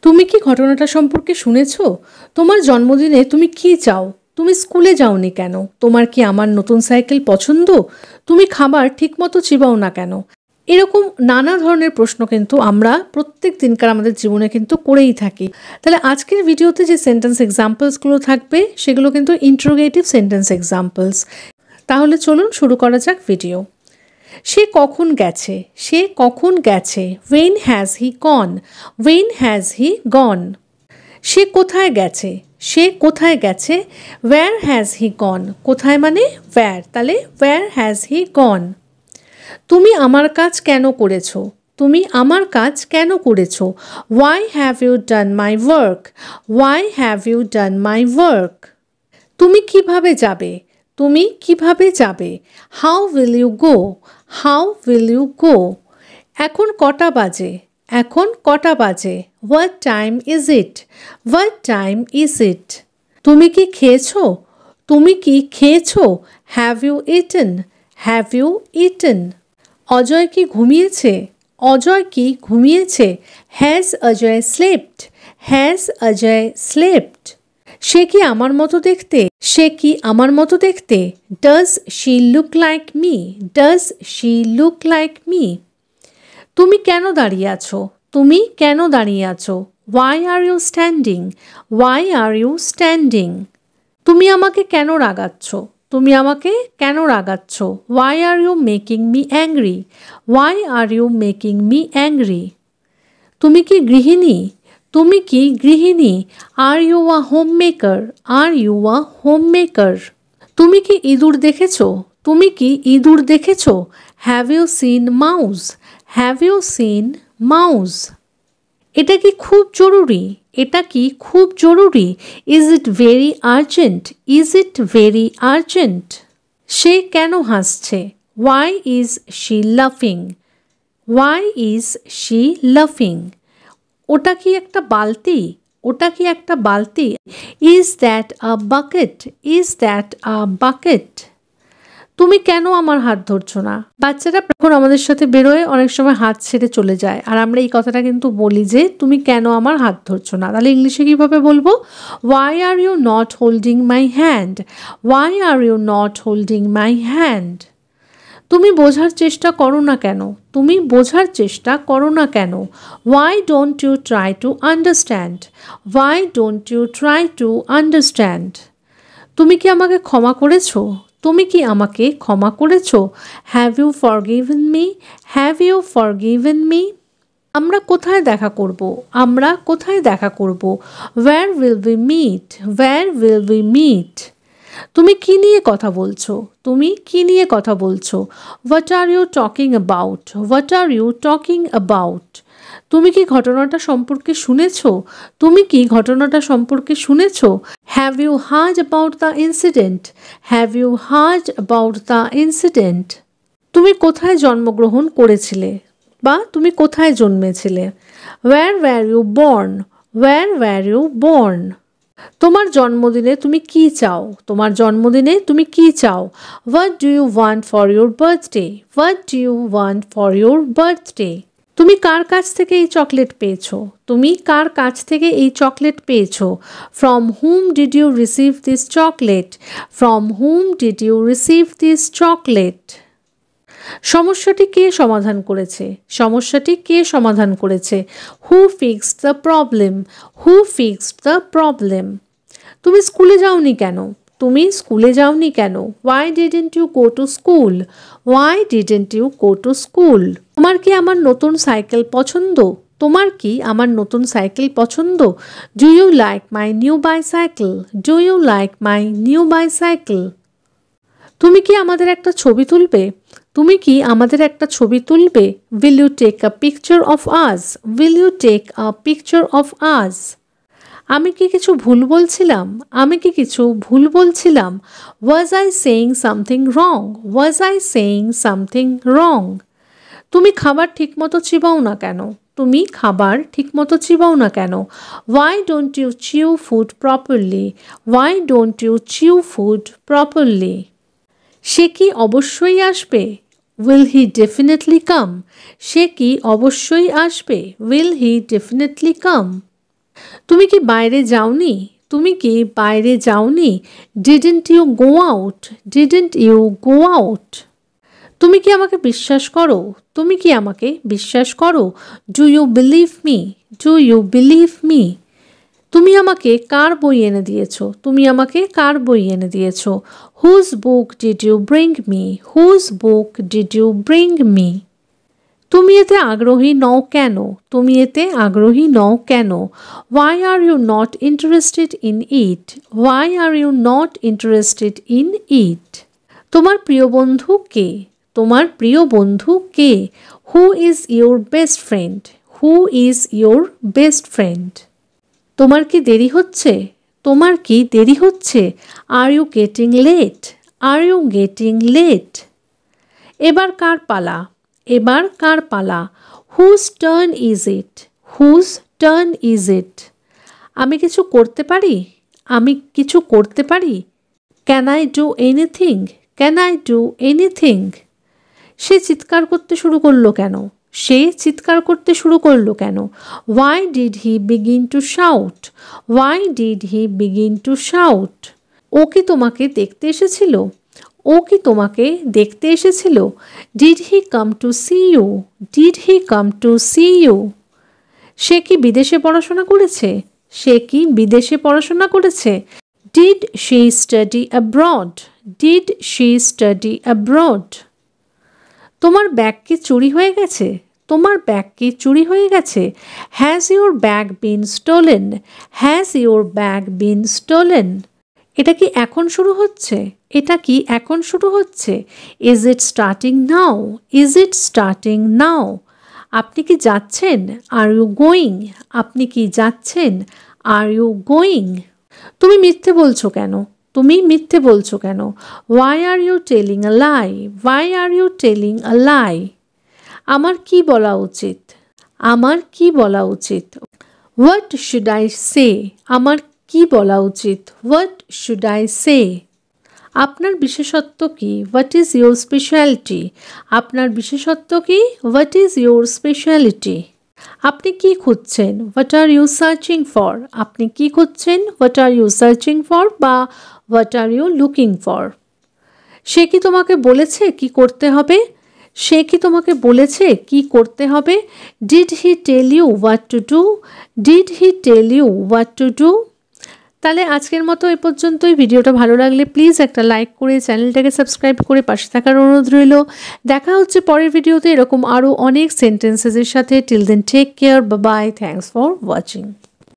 তুমি কি ঘটনাটা সম্পর্কে শুনেছো? তোমার জন্মদিনে তুমি কি চাও? তুমি স্কুলে যাওনি কেন? তোমার কি আমার নতুন সাইকেল পছন্দ? তুমি খাবার ঠিকমতো চিবাও না কেন? এরকম নানা ধরনের প্রশ্ন কিন্তু আমরা প্রত্যেক দিনকার আমাদের জীবনে কিন্তু করেই থাকি। তাহলে আজকের ভিডিওতে যে সেন্টেন্স এক্সাম্পলসগুলো থাকবে সেগুলো কিন্তু ইন্টারোগেটিভ সেন্টেন্স এক্সাম্পলস। তাহলে চলুন শুরু করা যাক ভিডিও। সে কখন গেছে? সে কখন গেছে? When has he gone? When has he gone? সে কোথায় গেছে? সে কোথায় গেছে? Where has he gone? কোথায় মানে where, তাহলে where has he gone? তুমি আমার কাজ কেন করেছো? তুমি আমার কাজ কেন করেছো? Why have you done my work? Why have you done my work? তুমি কিভাবে যাবে? তুমি কিভাবে যাবে? How will you go? How will you go? এখন কটা বাজে? এখন কটা বাজে? What time is it? What time is it? তুমি কি খেয়েছো? তুমি কি খেয়েছো? Have you eaten? Have you eaten? Ajay কি ঘুমিয়েছে? অজয় কি ঘুমিয়েছে? Has Ajay slept? Has Ajay slept? সে কি আমার মতো দেখতে? সে কি আমার মতো দেখতে? Does she look like me? Does she look like me? তুমি কেন দাঁড়িয়ে আছো? তুমি কেন দাঁড়িয়ে আছো? Why are you standing? Why are you standing? তুমি আমাকে কেন রাগাচ্ছ? তুমি আমাকে কেন রাগাচ্ছ? Why are you making me angry? Why are you making me angry? তুমি কি গৃহিণী? তুমি কি গৃহিণী? Are you a homemaker? Are you a homemaker? তুমি কি ইঁদুর দেখেছো? তুমি কি ইঁদুর দেখেছো? Have you seen mouse? Have you seen mouse? এটা কি খুব জরুরি? এটা কি খুব জরুরি? Is it very urgent? Is it very urgent? সে কেন হাসছে? Why is she laughing? Why is she laughing? ওটা কি একটা বালতি? ওটা কি একটা বালতি? Is that a bucket? Is that a bucket? তুমি কেন আমার হাত ধরছো না? বাচ্চারা যখন আমাদের সাথে বেরোয় অনেক সময় হাত ছেড়ে চলে যায়, আর আমরা এই কথাটা কিন্তু বলি যে তুমি কেন আমার হাত ধরছো না। তাহলে ইংলিশে কিভাবে বলবো? Why are you not holding my hand? Why are you not holding my hand? তুমি বোঝার চেষ্টা করো না কেন? তুমি বোঝার চেষ্টা করো না কেন? Why don't you try to understand? Why don't you try to understand? তুমি কি আমাকে ক্ষমা করেছো? তুমি কি আমাকে ক্ষমা করেছো? Have you forgiven me? Have you forgiven me? আমরা কোথায় দেখা করব? আমরা কোথায় দেখা করব? Where will we meet? Where will we meet? তুমি কি নিয়ে কথা বলছো? তুমি কি নিয়ে কথা বলছো? What are you talking about? What are you talking about? তুমি কি ঘটনাটা সম্পর্কে শুনেছো? তুমি কি ঘটনাটা সম্পর্কে শুনেছো? Have you heard about the incident? Have you heard about the incident? তুমি কোথায় জন্মগ্রহণ করেছিলে? বা তুমি কোথায় জন্মেছিলে? Where were you born? Where were you born? তোমার জন্মদিনে তুমি কি চাও? তোমার জন্মদিনে তুমি কি চাও? What do you want for your birthday? What do you want for your birthday? তুমি কার কাছ থেকে এই চকলেট পেয়েছো? তুমি কার কাছ থেকে এই চকলেট পেয়েছো? From whom did you receive this chocolate? From whom did you receive this chocolate? সমস্যাটি কে সমাধান করেছে? সমস্যাটি কে সমাধান করেছে? Who fixed the problem? Who fixed the problem? তুমি স্কুলে যাওনি কেন? তুমি স্কুলে যাওনি কেন? Why didn't you go to school? Why didn't you go to school? তোমার কি আমার নতুন সাইকেল পছন্দ? তোমার কি আমার নতুন সাইকেল পছন্দ? Do you like my new bicycle? Do you like my new bicycle? তুমি কি আমাদের একটা ছবি তুলবে? তুমি কি আমাদের একটা ছবি তুলবে? Will you take a picture of us? Will you take a picture of us? আমি কি কিছু ভুল বলছিলাম? আমি কি কিছু ভুল বলছিলাম? Was I saying something wrong? Was I saying something wrong? তুমি খাবার ঠিকমতো চিবাও না কেন? তুমি খাবার ঠিকমতো চিবাও না কেন? Why don't you chew food properly? Why don't you chew food properly? সে কি অবশ্যই আসবে? Will he definitely come? সে কি অবশ্যই আসবে? Will he definitely come? তুমি কি বাইরে যাওনি? তুমি কি বাইরে যাওনি? Didn't you go out? Didn't you go out? তুমি কি আমাকে বিশ্বাস করো? তুমি কি আমাকে বিশ্বাস করো? Do you believe me? Do you believe me? তুমি আমাকে কার বই এনে দিয়েছো? তুমি আমাকে কার বই এনে দিয়েছো? Whose book did you bring me? Whose book did you bring me? তুমি এতে আগ্রহী নও কেন? তুমি এতে আগ্রহী নও কেন? Why are you not interested in it? Why are you not interested in it? তোমার প্রিয় বন্ধু কে? তোমার প্রিয় বন্ধু কে? Who is your best friend? Who is your best friend? তোমার কি দেরি হচ্ছে? তোমার কি দেরি হচ্ছে? Are you getting late? Are you getting late? এবার কার পালা? এবার কার পালা? Whose turn is it? Whose turn is it? আমি কিছু করতে পারি? আমি কিছু করতে পারি? Can I do anything? Can I do anything? সে চিৎকার করতে শুরু করলো কেন? সে চিৎকার করতে শুরু করলো কেন? Why did he begin to shout? Why did he begin to shout? ও কি তোমাকে দেখতে এসেছিল? ও কি তোমাকে দেখতে এসেছিল? Did he come to see you? Did he come to see you? সে কি বিদেশে পড়াশোনা করেছে? সে কি বিদেশে পড়াশোনা করেছে? Did she study abroad? Did she study abroad? তোমার ব্যাগ কি চুরি হয়ে গেছে? তোমার ব্যাগ কি চুরি হয়ে গেছে? Has your bag been stolen? Has your bag been stolen? এটা কি এখন শুরু হচ্ছে? এটা কি এখন শুরু হচ্ছে? Is it starting now? Is it starting now? আপনি কি যাচ্ছেন? Are you going? আপনি কি যাচ্ছেন? Are you going? তুমি মিথ্যে বলছো কেন? তুমি মিথ্যে বলছো কেন? Why are you telling a lie? Why are you telling a lie? আমার কি বলা উচিত? আমার কি বলা উচিত? What should I say? আমার কি বলা উচিত? What should I say? আপনার বিশেষত্ব কি? What is your specialty? আপনার বিশেষত্ব কি? What is your specialty? আপনি কি খুঁজছেন? What are you searching for? আপনি কি খুঁজছেন? What are you searching for? বা What are you looking for? সে কি তোমাকে বলেছে কি করতে হবে? সে কি তোমাকে বলেছে কি করতে হবে? Did he tell you what to do? Did he tell you what to do? তাহলে আজকের মতো এই পর্যন্তই। ভিডিওটা ভালো লাগলে প্লিজ একটা লাইক করে চ্যানেলটাকে সাবস্ক্রাইব করে পাশে থাকার অনুরোধ রইল। দেখা হচ্ছে পরের ভিডিওতে এরকম আরও অনেক সেন্টেন্সেসের সাথে। Till then take care, bye bye, thanks for watching.